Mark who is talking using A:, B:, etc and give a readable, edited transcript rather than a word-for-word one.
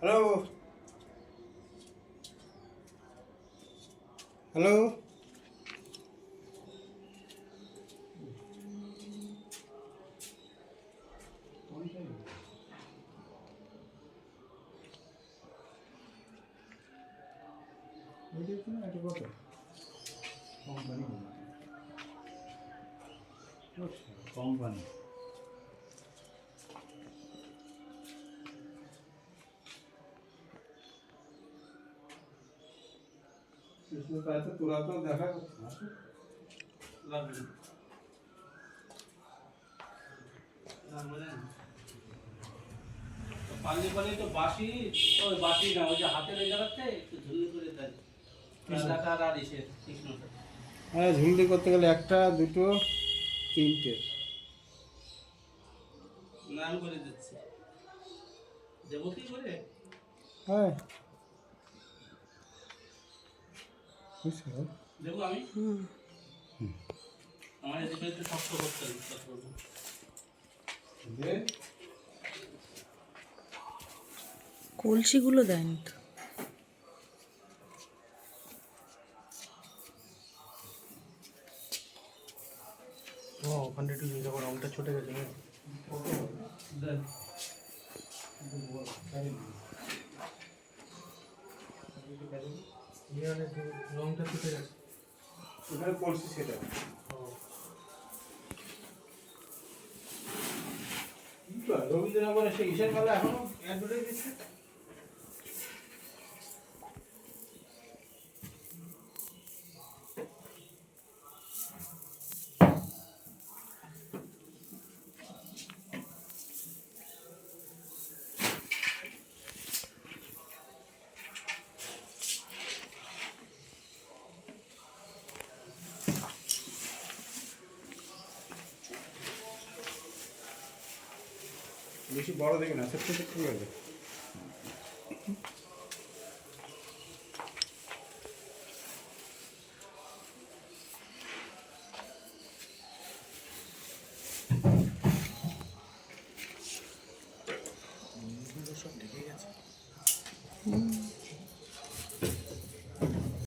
A: Hello hello company তোরা তো দেখা লাগবে পানি পানি তো বাসি ওই বাসি না ওই যে হাতের এই জায়গাতে একটু ঝুলি করে দেয় রাজাকার আর ইসে কৃষ্ণটা। হ্যাঁ ঝুলটি করতে গেলে একটা দুটো তিনটে নাম করে দিচ্ছে দেবো কি করে। হ্যাঁ দেবো আমি আমার এদিকে একটু শক্ত করতে হবে।
B: কলসিগুলো দেয়নি তো।
A: ওখানে একটু দেখো রংটা ছুটে গেছে না রংটা ছুটে গেছে ওখানে পড়ছি সেটা রবীন্দ্রনগরে সেই ইসের মেলা এখনো অ্যাডভার্টাইজ দিচ্ছে। বেশি বড় দেখি না ছোট্ট ছোট্ট